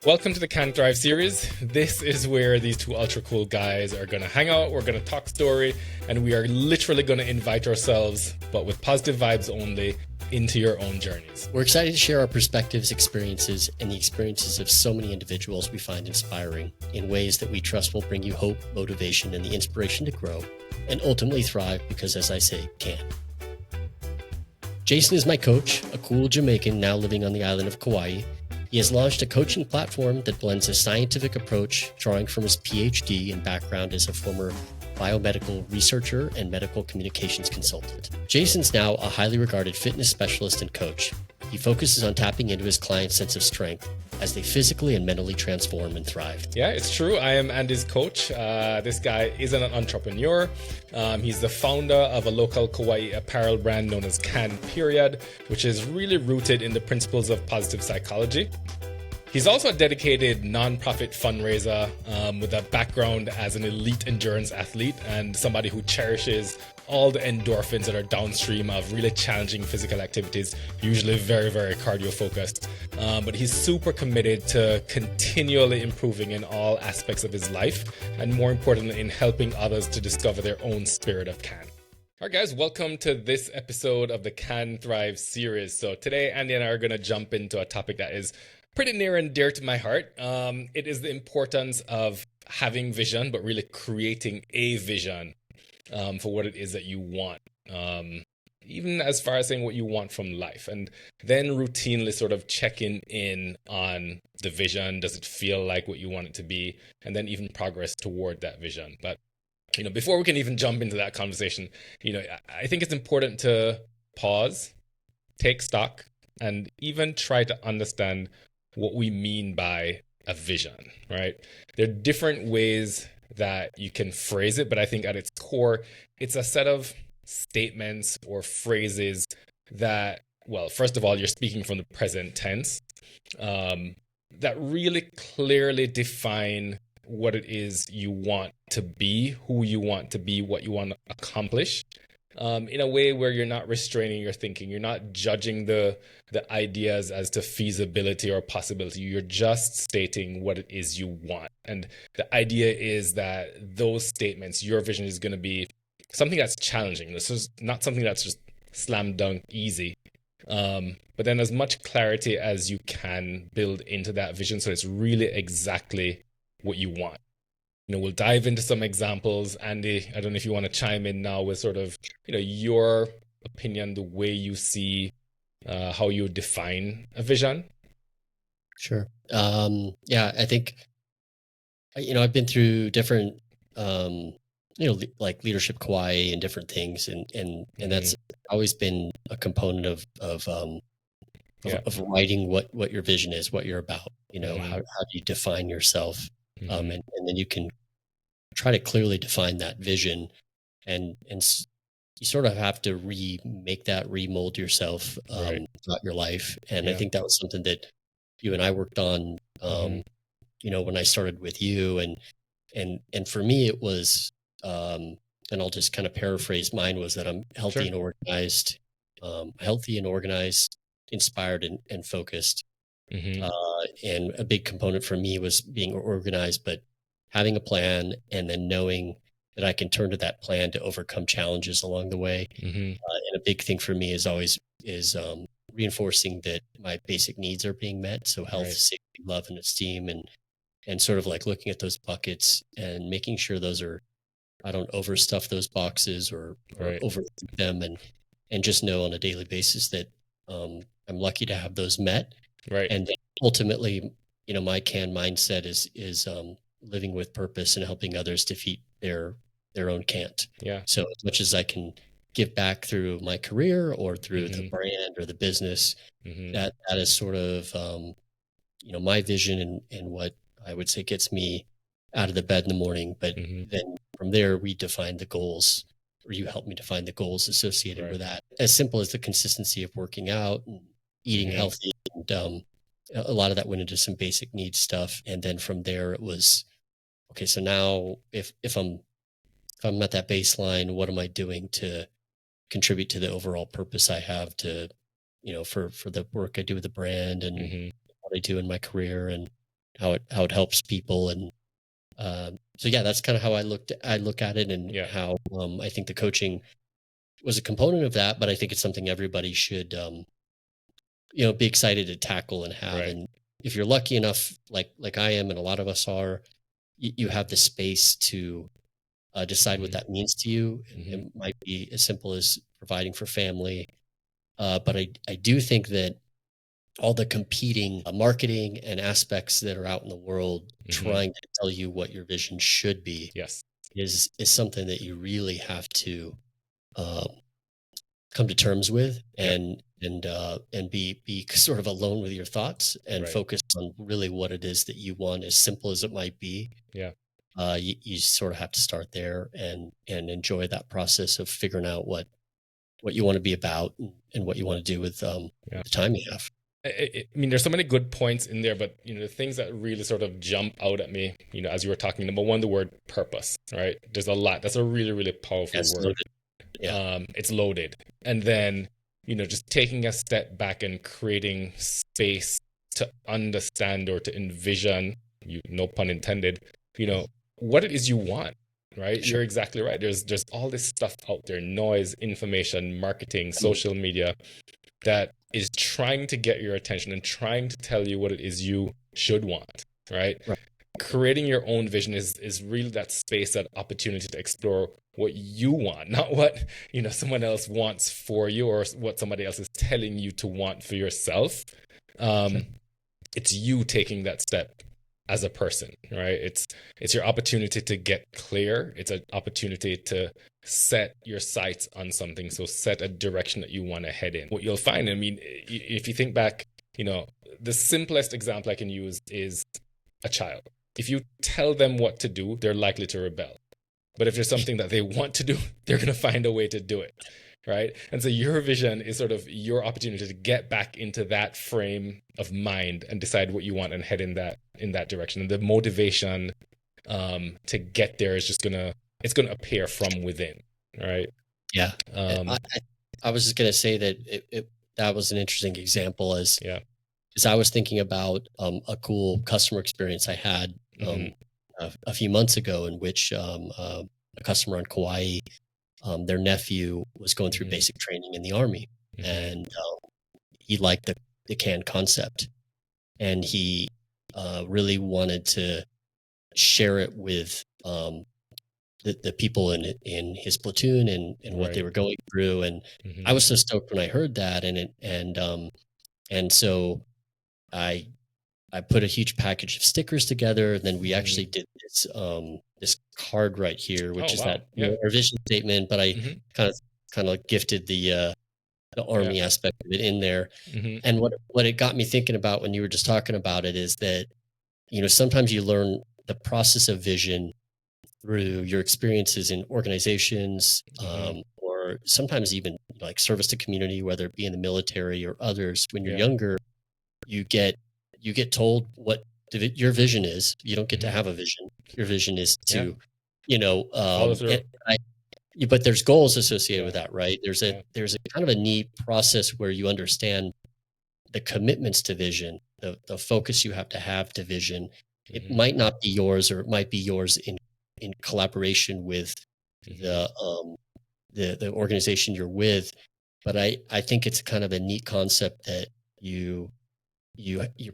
Welcome to the Can Thrive series. This is where these two ultra cool guys are going to hang out, we're going to talk story, and we are literally going to invite ourselves, but with positive vibes only, into your own journeys. We're excited to share our perspectives, experiences, and the experiences of so many individuals we find inspiring in ways that we trust will bring you hope, motivation, and the inspiration to grow and ultimately thrive because, as I say, can. Jason is my coach, a cool Jamaican now living on the island of Kauai. He has launched a coaching platform that blends a scientific approach, drawing from his PhD and background as a former biomedical researcher and medical communications consultant. Jason's now a highly regarded fitness specialist and coach. He focuses on tapping into his clients' sense of strength as they physically and mentally transform and thrive. Yeah, it's true. I am Andy's coach. This guy is an entrepreneur. He's the founder of a local Kauai apparel brand known as Can Period, which is really rooted in the principles of positive psychology. He's also a dedicated nonprofit fundraiser with a background as an elite endurance athlete and somebody who cherishes all the endorphins that are downstream of really challenging physical activities, usually very, very cardio focused. But he's super committed to continually improving in all aspects of his life, and more importantly, in helping others to discover their own spirit of can. All right, guys, welcome to this episode of the Can Thrive series. So today, Andy and I are going to jump into a topic that is pretty near and dear to my heart. It is the importance of having vision, but really creating a vision for what it is that you want, even as far as saying what you want from life, and then routinely sort of checking in on the vision. Does it feel like what you want it to be? And then even progress toward that vision. But, before we can even jump into that conversation, I think it's important to pause, take stock, and even try to understand what we mean by a vision, right? There are different ways that you can phrase it, but I think at its core, it's a set of statements or phrases that, well, first of all, you're speaking from the present tense, that really clearly define what it is you want to be, who you want to be, what you want to accomplish, in a way where you're not restraining your thinking. You're not judging the ideas as to feasibility or possibility. You're just stating what it is you want. And the idea is that those statements, your vision is going to be something that's challenging. This is not something that's just slam dunk easy. But then as much clarity as you can build into that vision so it's really exactly what you want. We'll dive into some examples. Andy, I don't know if you want to chime in now with sort of, your opinion, the way you see how you define a vision. Sure. Yeah, I think, I've been through different, like Leadership Kauai and different things. And that's always been a component of writing what your vision is, what you're about, how do you define yourself? And then you can try to clearly define that vision, and you sort of have to remold yourself throughout your life. And I think that was something that you and I worked on, when I started with you, and for me it was, and I'll just kind of paraphrase mine, was that I'm healthy and organized, inspired and focused. And a big component for me was being organized, but having a plan, and then knowing that I can turn to that plan to overcome challenges along the way. And a big thing for me is always reinforcing that my basic needs are being met. So health, safety, love, and esteem, and sort of like looking at those buckets and making sure I don't overstuff those boxes or overthink them, and just know on a daily basis that I'm lucky to have those met. Right. And ultimately, my can mindset is living with purpose and helping others defeat their own can't. Yeah. So as much as I can give back through my career or through the brand or the business, that is sort of, my vision and what I would say gets me out of the bed in the morning. But then from there, we define the goals, or you help me define the goals associated with that. As simple as the consistency of working out and eating healthy, and a lot of that went into some basic needs stuff. And then from there, it was, okay, so now if I'm at that baseline, what am I doing to contribute to the overall purpose I have to, for the work I do with the brand, and what I do in my career, and how it helps people. And so yeah, that's kind of how I look at it, and Yeah. how I think the coaching was a component of that. But I think it's something everybody should be excited to tackle and have. Right. And if you're lucky enough, like I am, and a lot of us are, you have the space to decide what Mhm. that means to you. And Mhm. it might be as simple as providing for family. But I do think that all the competing marketing and aspects that are out in the world Mhm. trying to tell you what your vision should be Yes. is something that you really have to um, come to terms with, Yep. and be sort of alone with your thoughts and Right. focus on really what it is that you want, as simple as it might be. Yeah. You sort of have to start there, and enjoy that process of figuring out what you want to be about, and what you want to do Yeah. with the time you have. I mean, there's so many good points in there, but the things that really sort of jump out at me, as you were talking. Number one, the word purpose, right? There's a lot. That's a really, really powerful Yes, word. loaded. Yeah, It's loaded, and then just taking a step back and creating space to understand or to envision, no pun intended, what it is you want. Right? sure. You're exactly right. There's all this stuff out there: noise, information, marketing, I mean, social media, that is trying to get your attention and trying to tell you what it is you should want, right? right. Creating your own vision is really that space, that opportunity to explore what you want, not what someone else wants for you, or what somebody else is telling you to want for yourself. Sure. um it's you taking that step as a person, right? It's your opportunity to get clear. It's an opportunity to set your sights on something. So set a direction that you want to head in. What you'll find, I mean, if you think back, the simplest example I can use is a child. If you tell them what to do, they're likely to rebel. But if there's something that they want to do, they're going to find a way to do it. Right. And so your vision is sort of your opportunity to get back into that frame of mind and decide what you want and head in that direction. And the motivation to get there is just it's gonna appear from within. Right. Yeah. I, Um, I, I was just gonna say that that was an interesting example, yeah. as I was thinking about a cool customer experience I had Hmm. a few months ago, in which a customer on Kauai, their nephew was going through Hmm. basic training in the Army, Hmm. and he liked the CAN concept, and he really wanted to share it with the people in his platoon, and what they Right. were going through. And I Hmm. was so stoked when I heard that, and so I I put a huge package of stickers together, and then we Hmm. actually did this card right here, which Oh is wow. that, Yeah. our vision statement. But I Hmm. kind of gifted the Yeah. Army aspect of it in there. Hmm. And what it got me thinking about when you were just talking about it is that, sometimes you learn the process of vision through your experiences in organizations, Hmm. or sometimes even like service to community, whether it be in the military or others. When you're Yeah. younger, you get you get told what your vision is. You don't get to Hmm. have a vision. Your vision is Yeah. to, Follow through. but there's goals associated Yeah. with that, right? Yeah. There's a kind of a neat process where you understand the commitments to vision, the focus you have to have to vision. It Hmm. might not be yours, or it might be yours in collaboration with Hmm. the organization you're with. But I think it's kind of a neat concept that you're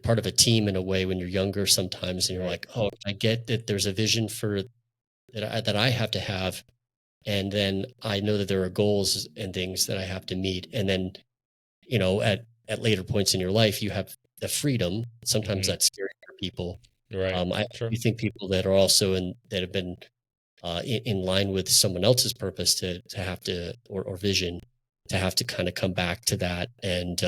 part of a team in a way when you're younger sometimes, and you're Right. like, oh, I get that there's a vision for that I have to have, and then I know that there are goals and things that I have to meet. And then, at later points in your life, you have the freedom. Sometimes Hmm. that's scary for people. Right. I Sure. do think people that are also that have been in line with someone else's purpose to have to, or vision, to have to kind of come back to that, and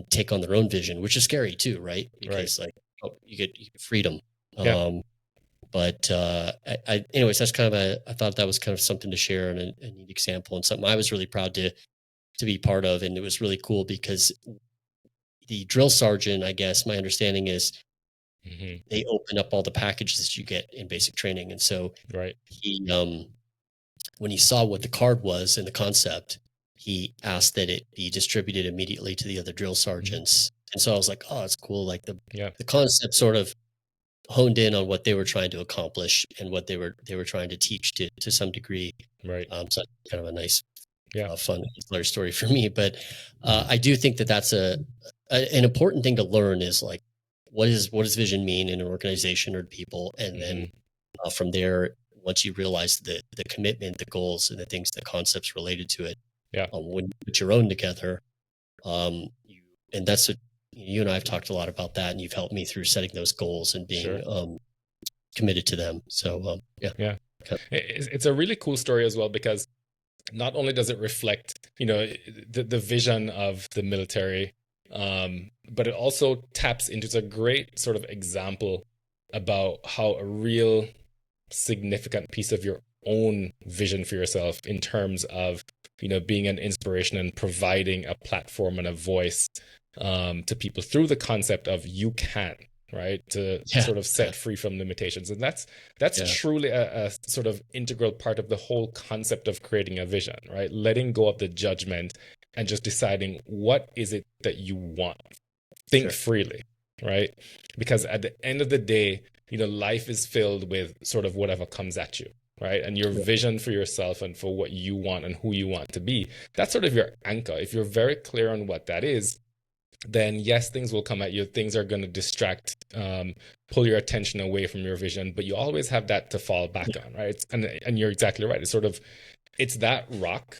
take on their own vision, which is scary too, right? Right. Because, like, oh, you get freedom. Yeah. Um, but anyways, that's kind of I thought that was kind of something to share, and a neat example, and something I was really proud to be part of. And it was really cool because the drill sergeant, I guess my understanding is, Hmm. they open up all the packages that you get in basic training. And so Right. he, when he saw what the card was and the concept, he asked that it be distributed immediately to the other drill Hmm. sergeants. And so I was like, oh, it's cool. Like Yeah. the concept sort of honed in on what they were trying to accomplish and what they were trying to teach to some degree. Right. So kind of a nice, Yeah. fun ancillary story for me. But I do think that that's an important thing to learn is like, what does vision mean in an organization or people? And then from there, once you realize the commitment, the goals, and the things, the concepts related to it, Yeah. when you put your own together, you and that's what you and I have talked a lot about that, and you've helped me through setting those goals and being Sure. committed to them. So yeah, Yeah. okay. It's a really cool story as well, because not only does it reflect, the vision of the military, but it also taps into, it's a great sort of example about how a real significant piece of your own vision for yourself in terms of, being an inspiration and providing a platform and a voice, to people through the concept of you can, right, to Yeah, sort of yeah, set free from limitations. And that's yeah, truly a sort of integral part of the whole concept of creating a vision, right? Letting go of the judgment and just deciding what is it that you want. Think sure, freely, right? Because at the end of the day, life is filled with sort of whatever comes at you, right? And your yeah, vision for yourself and for what you want and who you want to be, that's sort of your anchor. If you're very clear on what that is, then yes, things will come at you. Things are going to distract, pull your attention away from your vision, but you always have that to fall back yeah, on, right? And you're exactly right. It's that rock,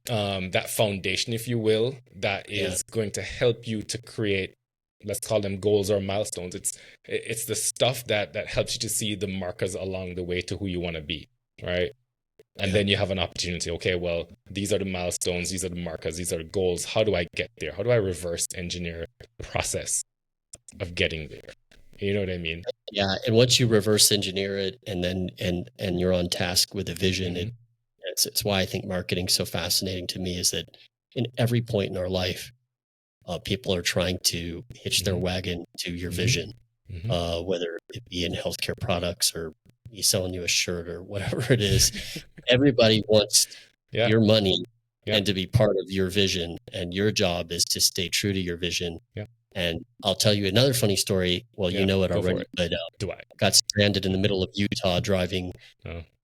that foundation, if you will, that yeah, is going to help you to create, let's call them goals or milestones. It's the stuff that helps you to see the markers along the way to who you want to be, right? And yeah. then you have an opportunity. Okay, well, these are the milestones, these are the markers, these are the goals. How do I get there? How do I reverse engineer the process of getting there? You know what I mean? Yeah, and once you reverse engineer it, and then and you're on task with a vision, Hmm. it's why I think marketing's so fascinating to me. Is that in every point in our life, people are trying to hitch their Hmm. wagon to your Hmm. vision, Hmm. whether it be in healthcare products or me selling you a shirt or whatever it is. Everybody wants Yeah. your money Yeah. and to be part of your vision, and your job is to stay true to your vision. Yeah. And I'll tell you another funny story. Well, you Yeah. know it Go for already, it. but Do I? got stranded in the middle of Utah driving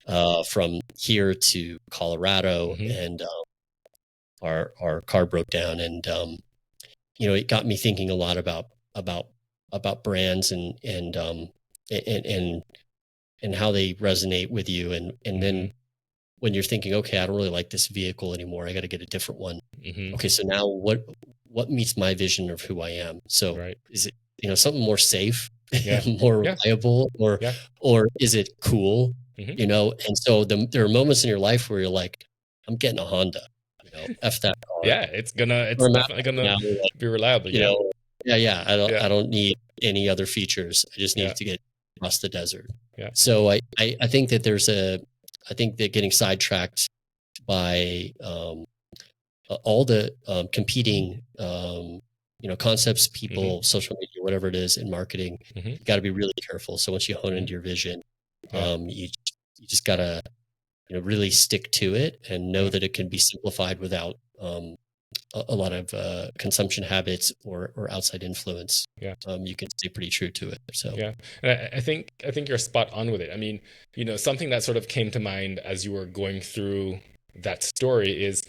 Oh. from here to Colorado, Hmm. and our car broke down, and it got me thinking a lot about about brands and and and how they resonate with you, and Hmm. then when you're thinking, okay, I don't really like this vehicle anymore, I got to get a different one. Hmm. Okay, so now what meets my vision of who I am? So Right. is it something more safe, Yeah. more Yeah. reliable, Yeah. or is it cool? Hmm. And so there are moments in your life where you're like, I'm getting a Honda, f that car, Yeah. It's or I'm out definitely gonna now, like, be reliable. you Yeah. know, yeah, yeah. Yeah. I don't need any other features. I just Yeah. need to get across the desert. Yeah. So I think that I think that getting sidetracked by all the competing concepts, Hmm. people, social media, whatever it is in marketing, Hmm. you got to be really careful. So once you hone Hmm. into your vision, Yeah. you just gotta really stick to it and know Yeah. that it can be simplified without a lot of consumption habits or outside influence. Yeah. You can stay pretty true to it. So Yeah, and I think you're spot on with it. I mean, something that sort of came to mind as you were going through that story is,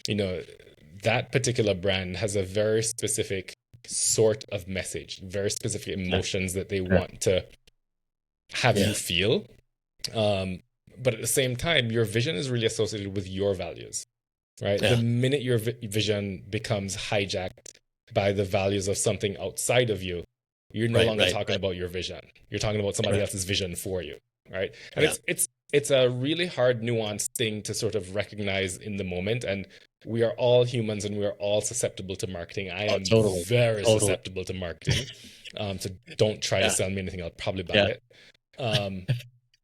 you know, that particular brand has a very specific sort of message, very specific yeah, emotions that they yeah, want to have you yeah, feel. Um, but at the same time, your vision is really associated with your values, right? The yeah. minute your vision becomes hijacked by the values of something outside of you, you're no Right, longer right, talking right, about your vision. You're talking about somebody right. else's vision for you, right? And Yeah. it's a really hard, nuanced thing to sort of recognize in the moment. And we are all humans, and we are all susceptible to marketing. I Oh, am totally, very totally. susceptible to marketing. So don't try to Yeah, sell me anything. I'll probably buy yeah, it. Um,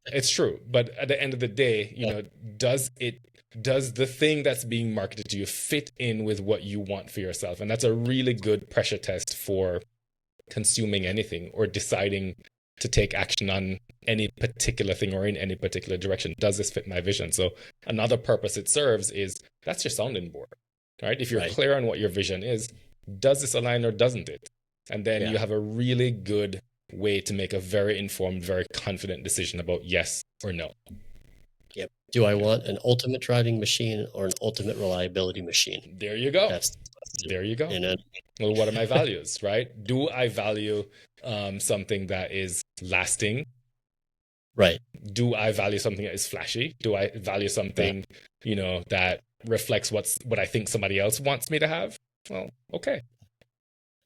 it's true, but at the end of the day, yeah. does the thing that's being marketed to you fit in with what you want for yourself? And that's a really good pressure test for consuming anything or deciding to take action on any particular thing or in any particular direction. Does this fit my vision? So another purpose it serves is that's your sounding board, right? If you're Right. clear on what your vision is, does this align or doesn't it? And then Yeah. you have a really good way to make a very informed, very confident decision about yes or no. Yep. Do I want an ultimate driving machine or an ultimate reliability machine? There you go. That's the question, There you go. you know? Well, what are my values, right? Do I value something that is lasting? Right. Do I value something that is flashy? Do I value something, that reflects what I think somebody else wants me to have? Well, okay.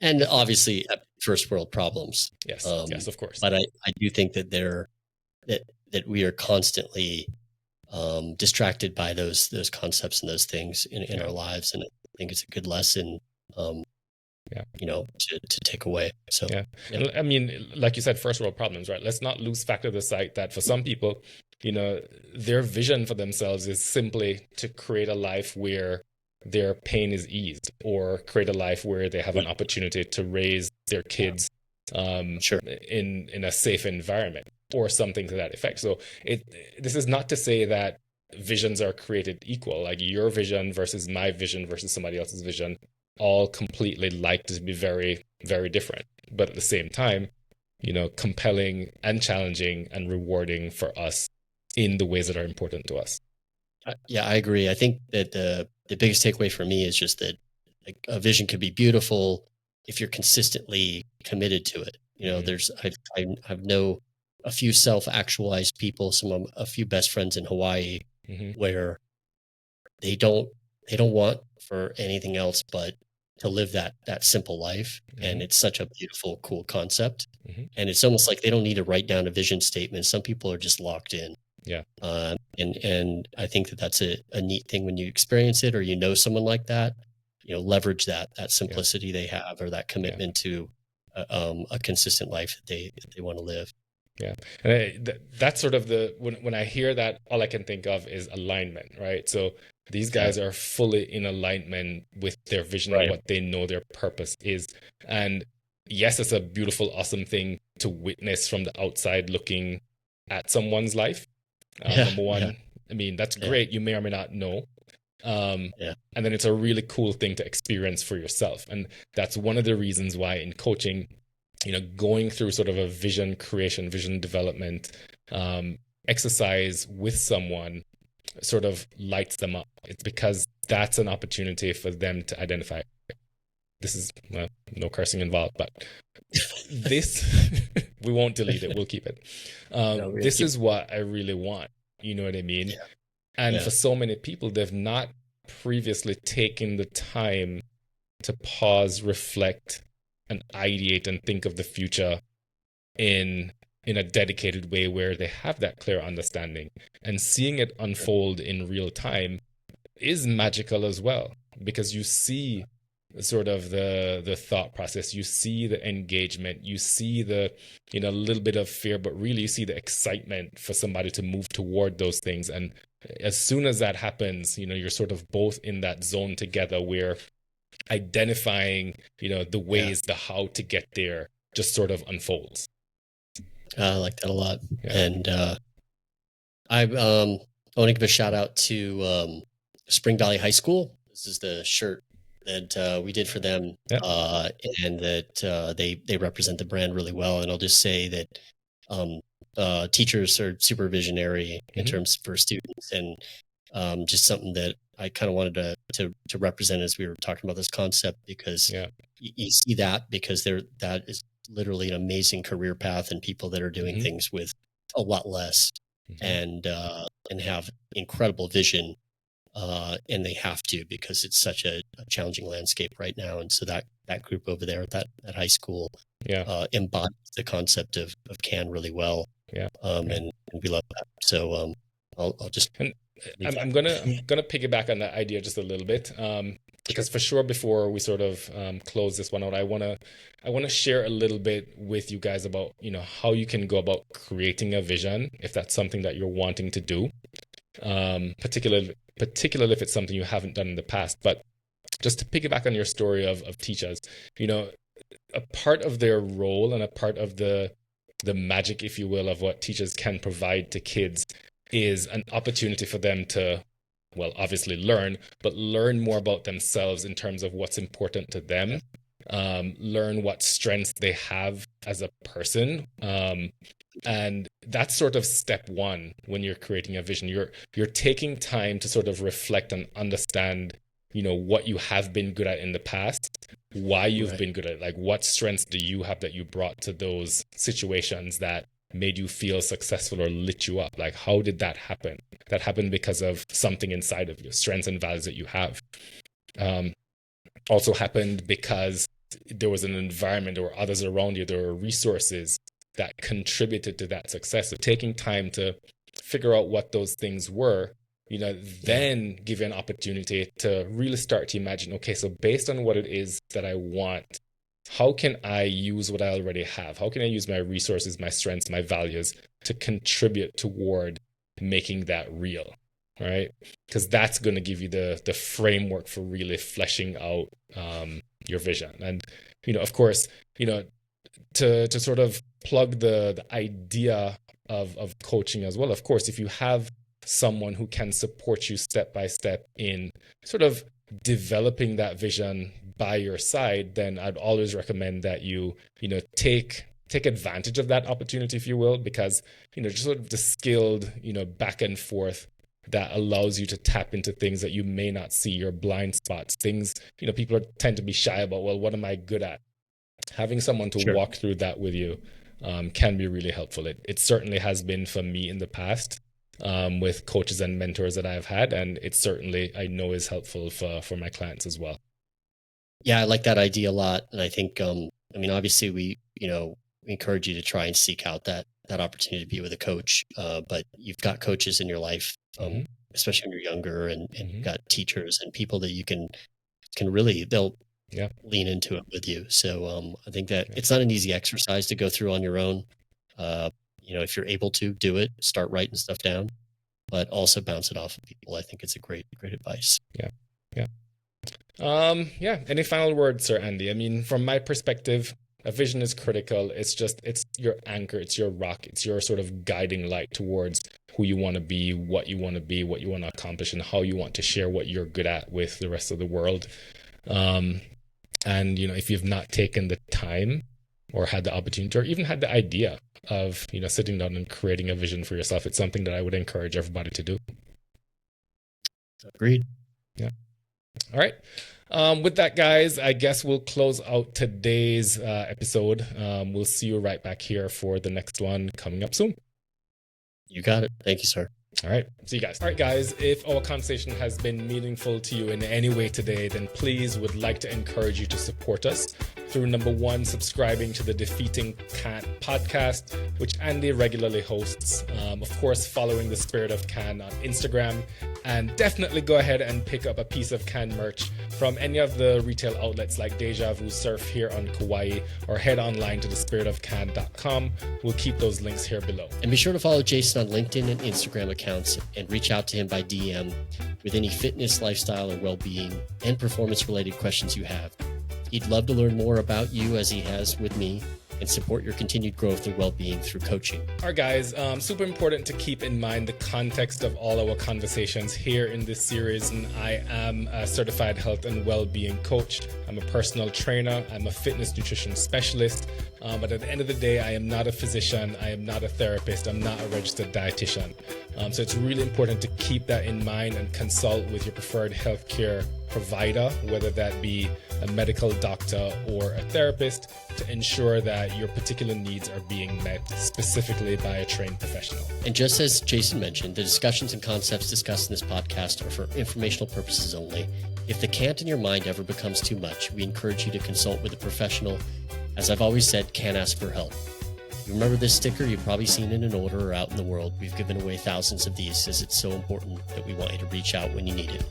And obviously first world problems. Yes. Yes, of course. But I do think that that we are constantly distracted by those concepts and those things in our lives. And I think it's a good lesson, to take away. So, yeah. I mean, like you said, first world problems, right? Let's not lose fact of the sight that for some people, their vision for themselves is simply to create a life where their pain is eased, or create a life where they have an opportunity to raise their kids sure. in a safe environment, or something to that effect. So this is not to say that visions are created equal, like your vision versus my vision versus somebody else's vision, all completely like to be very, very different. But at the same time, compelling and challenging and rewarding for us in the ways that are important to us. Yeah, I agree. I think that the biggest takeaway for me is just that a vision could be beautiful if you're consistently committed to it. There's I've know a few self-actualized people, a few best friends in Hawaii, where they don't want for anything else but to live that simple life. And it's such a beautiful, cool concept. And it's almost like they don't need to write down a vision statement. Some people are just locked in. Yeah. And I think that that's a neat thing when you experience it, or someone like that, leverage that simplicity they have, or that commitment to a consistent life that they want to live. Yeah. And that's sort of when I hear that, all I can think of is alignment, right? So these guys are fully in alignment with their vision and what they know their purpose is. And yes, it's a beautiful, awesome thing to witness from the outside looking at someone's life. Number one, I mean, that's great. You may or may not know. And then it's a really cool thing to experience for yourself. And that's one of the reasons why in coaching, going through sort of a vision creation, vision development exercise with someone sort of lights them up. It's because that's an opportunity for them to identify. This is no cursing involved, but this we won't delete it. We'll keep it. This is what I really want. You know what I mean? Yeah. And for so many people, they've not previously taken the time to pause, reflect, and ideate and think of the future in a dedicated way where they have that clear understanding. And seeing it unfold in real time is magical as well, because you see sort of the thought process, you see the engagement, you see the little bit of fear, but really you see the excitement for somebody to move toward those things. And as soon as that happens, you're sort of both in that zone together, where identifying the ways, the how to get there just sort of unfolds. I like that a lot. And I want to give a shout out to Spring Valley High School. This is the shirt that we did for them, and that they represent the brand really well. And I'll just say that teachers are super visionary in terms for students, and just something that I kind of wanted to represent as we were talking about this concept, because you see that, because that is literally an amazing career path, and people that are doing things with a lot less, and have incredible vision. And they have to, because it's such a challenging landscape right now. And so that group over there at that high school embodies the concept of CAN really well. And we love that. So I'll just I'm gonna piggyback on that idea just a little bit, because for sure, before we sort of close this one out, I wanna share a little bit with you guys about how you can go about creating a vision, if that's something that you're wanting to do, particularly if it's something you haven't done in the past. But just to piggyback on your story of teachers, a part of their role and a part of the magic, if you will, of what teachers can provide to kids is an opportunity for them to well, obviously learn, but learn more about themselves in terms of what's important to them. Learn what strengths they have as a person. And that's sort of step one when you're creating a vision. You're taking time to sort of reflect and understand, what you have been good at in the past, why you've been good at it, like what strengths do you have that you brought to those situations that made you feel successful or lit you up? Like, how did that happen? That happened because of something inside of you, strengths and values that you have. Also happened because there was an environment, or others around you, there were resources that contributed to that success. So taking time to figure out what those things were, then give you an opportunity to really start to imagine, okay, so based on what it is that I want, how can I use what I already have? How can I use my resources, my strengths, my values to contribute toward making that real, right? Because that's going to give you the framework for really fleshing out your vision. And, of course, to sort of plug the idea of coaching as well. Of course, if you have someone who can support you step by step in sort of developing that vision by your side, then I'd always recommend that you take advantage of that opportunity, if you will, because just sort of the skilled back and forth that allows you to tap into things that you may not see, your blind spots, things people tend to be shy about. Well, what am I good at? Having someone to walk through that with you can be really helpful. It certainly has been for me in the past with coaches and mentors that I've had, and it certainly, I know, is helpful for my clients as well. Yeah, I like that idea a lot. And I think, obviously we encourage you to try and seek out that opportunity to be with a coach. But you've got coaches in your life, especially when you're younger, and you've got teachers and people that you can really, they'll lean into it with you. So I think that it's not an easy exercise to go through on your own. If you're able to do it, start writing stuff down, but also bounce it off of people. I think it's a great advice. Yeah. Any final words, Sir Andy? I mean, from my perspective, a vision is critical. It's your anchor, it's your rock, it's your sort of guiding light towards who you want to be, what you want to accomplish, and how you want to share what you're good at with the rest of the world. And if you've not taken the time or had the opportunity or even had the idea of sitting down and creating a vision for yourself, it's something that I would encourage everybody to do. Agreed. Yeah. All right. With that, guys, I guess we'll close out today's episode. We'll see you right back here for the next one coming up soon. You got it. Thank you, sir. All right. See you guys. All right, guys, if our conversation has been meaningful to you in any way today, then please would like to encourage you to support us through, number one, subscribing to the Defeating Can podcast, which Andy regularly hosts. Of course, following the Spirit of Can on Instagram, and definitely go ahead and pick up a piece of Can merch from any of the retail outlets like Deja Vu Surf here on Kauai, or head online to thespiritofcan.com. We'll keep those links here below. And be sure to follow Jason on LinkedIn and Instagram accounts, and reach out to him by DM with any fitness, lifestyle, or well-being and performance-related questions you have. He'd love to learn more about you, as he has with me, and support your continued growth and well-being through coaching. All right, guys, super important to keep in mind the context of all our conversations here in this series. And I am a certified health and well-being coach. I'm a personal trainer. I'm a fitness nutrition specialist. But at the end of the day, I am not a physician. I am not a therapist. I'm not a registered dietitian. So it's really important to keep that in mind and consult with your preferred healthcare provider, whether that be a medical doctor or a therapist, to ensure that your particular needs are being met specifically by a trained professional. And just as Jason mentioned, the discussions and concepts discussed in this podcast are for informational purposes only. If the can't in your mind ever becomes too much, we encourage you to consult with a professional. As I've always said, can't ask for help. Remember this sticker? You've probably seen it in an order or out in the world. We've given away thousands of these, as it's so important that we want you to reach out when you need it.